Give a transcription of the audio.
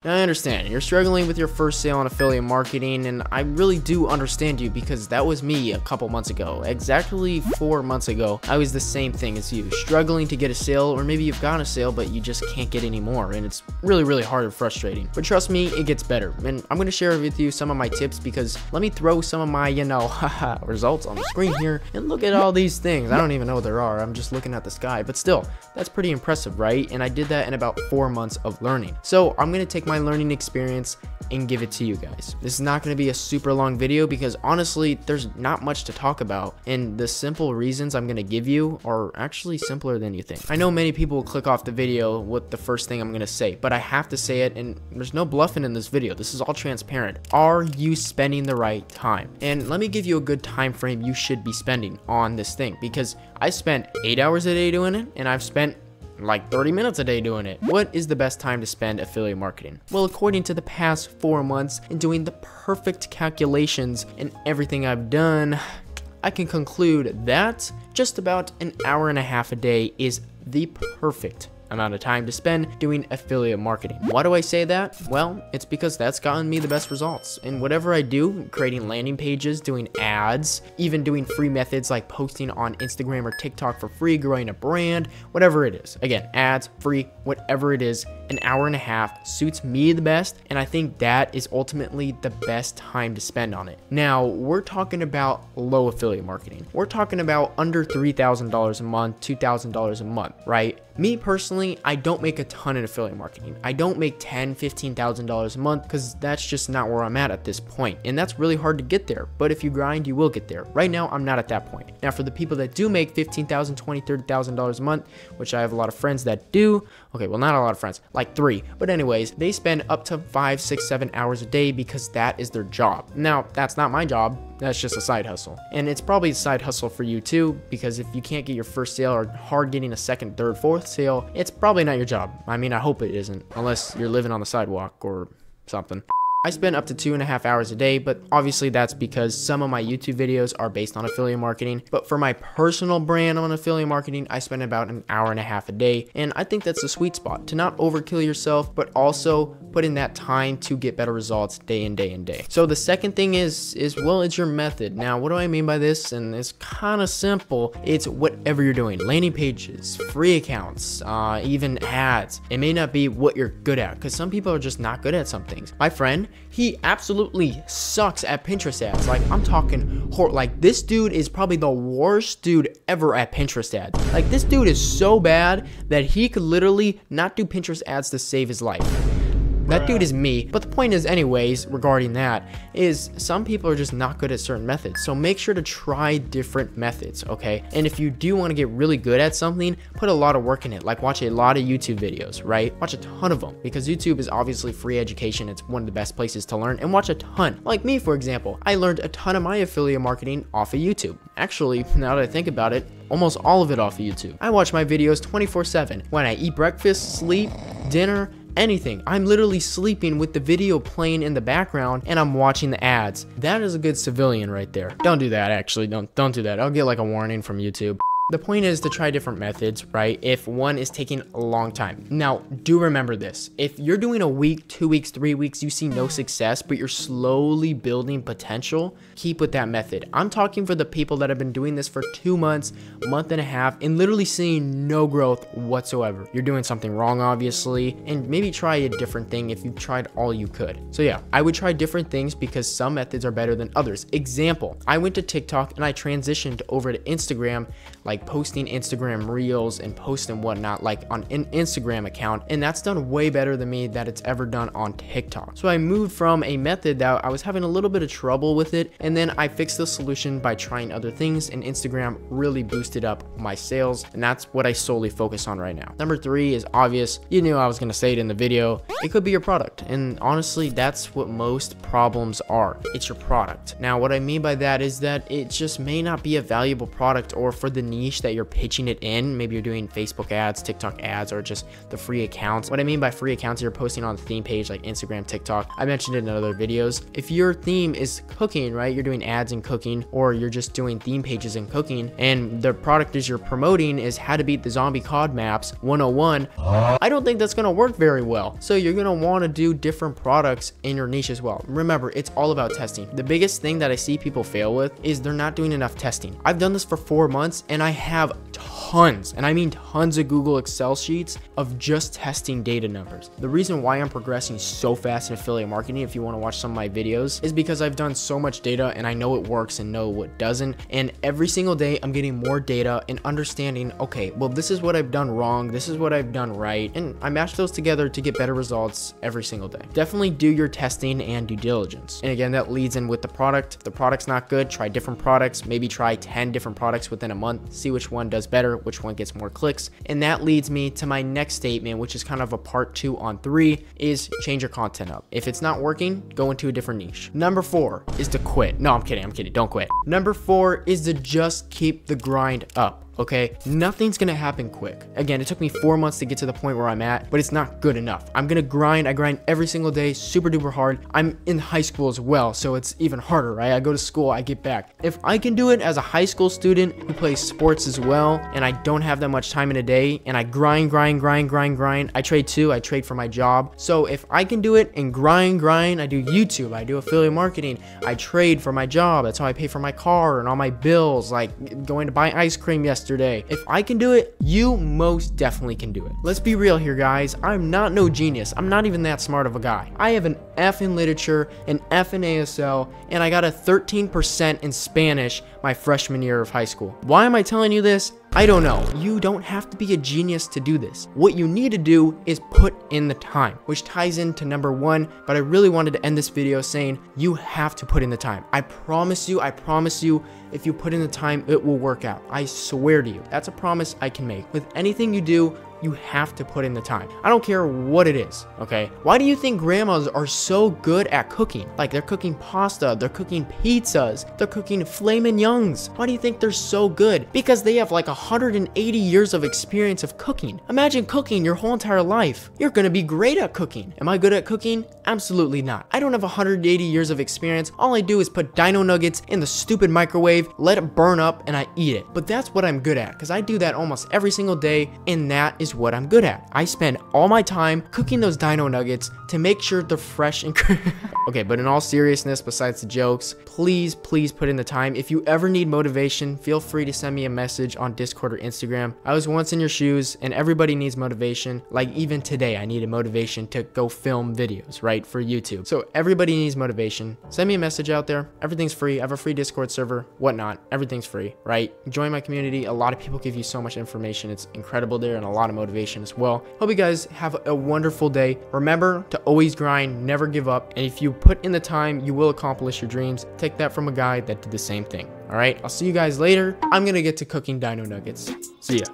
Now I understand, you're struggling with your first sale on affiliate marketing, and I really do understand you because that was me a couple months ago. Exactly 4 months ago, I was the same thing as you, struggling to get a sale, or maybe you've gotten a sale but you just can't get any more, and it's really hard and frustrating. But trust me, it gets better, and I'm going to share with you some of my tips because let me throw some of my, results on the screen here, and look at all these things. I don't even know what there are, I'm just looking at the sky, but still, that's pretty impressive, right? And I did that in about 4 months of learning. So I'm going to take my learning experience and give it to you guys. This is not going to be a super long video because honestly, there's not much to talk about, and the simple reasons I'm going to give you are actually simpler than you think. I know many people will click off the video with the first thing I'm going to say, but I have to say it, and there's no bluffing in this video. This is all transparent. Are you spending the right time? And let me give you a good time frame you should be spending on this thing, because I spent 8 hours a day doing it, and I've spent like 30 minutes a day doing it. What is the best time to spend affiliate marketing? Well, according to the past 4 months and doing the perfect calculations and everything I've done, I can conclude that just about an hour and a half a day is the perfect amount of time to spend doing affiliate marketing. Why do I say that? Well, it's because that's gotten me the best results. And whatever I do, creating landing pages, doing ads, even doing free methods like posting on Instagram or TikTok for free, growing a brand, whatever it is. Again, ads, free, whatever it is, an hour and a half suits me the best, and I think that is ultimately the best time to spend on it. Now, we're talking about low affiliate marketing. We're talking about under $3,000 a month, $2,000 a month, right? Me personally, I don't make a ton in affiliate marketing. I don't make $10,000, $15,000 a month because that's just not where I'm at this point. And that's really hard to get there. But if you grind, you will get there. Right now, I'm not at that point. Now, for the people that do make $15,000, $20,000, $30,000 a month, which I have a lot of friends that do. Okay, well, not a lot of friends, like 3. But anyways, they spend up to 5, 6, 7 hours a day because that is their job. Now, that's not my job. That's just a side hustle. And it's probably a side hustle for you too, because if you can't get your first sale or hard getting a second, third, fourth sale, it's probably not your job. I mean, I hope it isn't, unless you're living on the sidewalk or something. I spend up to 2.5 hours a day, but obviously that's because some of my YouTube videos are based on affiliate marketing. But for my personal brand on affiliate marketing, I spend about an hour and a half a day. And I think that's a sweet spot to not overkill yourself, but also put in that time to get better results day in, day in, day. So the second thing is well, it's your method. Now, what do I mean by this? And it's kind of simple. It's whatever you're doing. Landing pages, free accounts, even ads. It may not be what you're good at, because some people are just not good at some things. My friend, he absolutely sucks at Pinterest ads. Like, I'm talking like this dude is probably the worst dude ever at Pinterest ads. Like, this dude is so bad that he could literally not do Pinterest ads to save his life. That dude is me. But the point is, anyways, regarding that, is some people are just not good at certain methods. So make sure to try different methods, okay? And if you do want to get really good at something, put a lot of work in it. Like, watch a lot of YouTube videos, right? Watch a ton of them, because YouTube is obviously free education. It's one of the best places to learn, and watch a ton. Like me, for example, I learned a ton of my affiliate marketing off of YouTube. Actually, now that I think about it, almost all of it off of YouTube. I watch my videos 24/7. When I eat breakfast, sleep, dinner, anything. I'm literally sleeping with the video playing in the background and I'm watching the ads. That is a good civilian right there. Don't do that, actually. Don't do that. I'll get like a warning from YouTube. The point is to try different methods, right? If one is taking a long time. Now, do remember this. If you're doing a week, 2 weeks, 3 weeks, you see no success, but you're slowly building potential, keep with that method. I'm talking for the people that have been doing this for 2 months, a month and a half, and literally seeing no growth whatsoever. You're doing something wrong, obviously, and maybe try a different thing if you've tried all you could. So yeah, I would try different things because some methods are better than others. Example, I went to TikTok and I transitioned over to Instagram, like posting Instagram reels and posts and whatnot, like on an Instagram account, and that's done way better than me that it's ever done on TikTok. So I moved from a method that I was having a little bit of trouble with it, and then I fixed the solution by trying other things, and Instagram really boosted up my sales, and that's what I solely focus on right now. Number 3 is obvious. You knew I was gonna say it in the video. It could be your product, and honestly, that's what most problems are. It's your product. Now, what I mean by that is that it just may not be a valuable product or for the niche that you're pitching it in. Maybe you're doing Facebook ads, TikTok ads, or just the free accounts. What I mean by free accounts, you're posting on the theme page like Instagram, TikTok. I mentioned it in other videos. If your theme is cooking, right, you're doing ads in cooking, or you're just doing theme pages in cooking, and the product is you're promoting is how to beat the zombie COD maps 101, I don't think that's gonna work very well. So you're gonna wanna do different products in your niche as well. Remember, it's all about testing. The biggest thing that I see people fail with is they're not doing enough testing. I've done this for 4 months and I have tons, and I mean tons of Google Excel sheets of just testing data numbers. The reason why I'm progressing so fast in affiliate marketing, if you want to watch some of my videos, is because I've done so much data and I know it works and know what doesn't. And every single day I'm getting more data and understanding, okay, well, this is what I've done wrong, this is what I've done right, and I match those together to get better results every single day. Definitely do your testing and due diligence. And again, that leads in with the product. If the product's not good, try different products, maybe try 10 different products within a month, see which one does better, which one gets more clicks. And that leads me to my next statement, which is kind of a part 2 on 3, is change your content up. If it's not working, go into a different niche. Number 4 is to quit. No, I'm kidding, don't quit. Number 4 is to just keep the grind up. Okay, nothing's gonna happen quick. Again, it took me 4 months to get to the point where I'm at, but it's not good enough. I'm gonna grind. I grind every single day, super duper hard. I'm in high school as well, so it's even harder, right? I go to school, I get back. If I can do it as a high school student who plays sports as well, and I don't have that much time in a day, and I grind, I trade too, I trade for my job. So if I can do it and grind, I do YouTube, I do affiliate marketing, I trade for my job. That's how I pay for my car and all my bills, like going to buy ice cream yesterday. If I can do it, you most definitely can do it. Let's be real here, guys. I'm not no genius. I'm not even that smart of a guy. I have an F in literature, an F in ASL, and I got a 13% in Spanish my freshman year of high school. Why am I telling you this? I don't know. You don't have to be a genius to do this. What you need to do is put in the time, which ties into number 1, but I really wanted to end this video saying you have to put in the time. I promise you, if you put in the time, it will work out. I swear to you. That's a promise I can make. With anything you do, you have to put in the time. I don't care what it is, okay? Why do you think grandmas are so good at cooking? Like, they're cooking pasta, they're cooking pizzas, they're cooking filet mignons. Why do you think they're so good? Because they have like 180 years of experience of cooking. Imagine cooking your whole entire life. You're gonna be great at cooking. Am I good at cooking? Absolutely not. I don't have 180 years of experience. All I do is put dino nuggets in the stupid microwave, let it burn up, and I eat it. But that's what I'm good at, because I do that almost every single day, and that is what I'm good at. I spend all my time cooking those dino nuggets to make sure they're fresh and okay, but in all seriousness, besides the jokes, please put in the time. If you ever need motivation, feel free to send me a message on Discord or Instagram. I was once in your shoes, and everybody needs motivation. Like, even today, I needed motivation to go film videos, right, for YouTube. So everybody needs motivation. Send me a message out there. Everything's free. I have a free Discord server, whatnot. Everything's free, right? Join my community. A lot of people give you so much information. It's incredible there, and a lot of motivation as well. Hope you guys have a wonderful day. Remember to always grind, never give up, and if you put in the time, you will accomplish your dreams. Take that from a guy that did the same thing. All right, I'll see you guys later. I'm gonna get to cooking dino nuggets. See ya.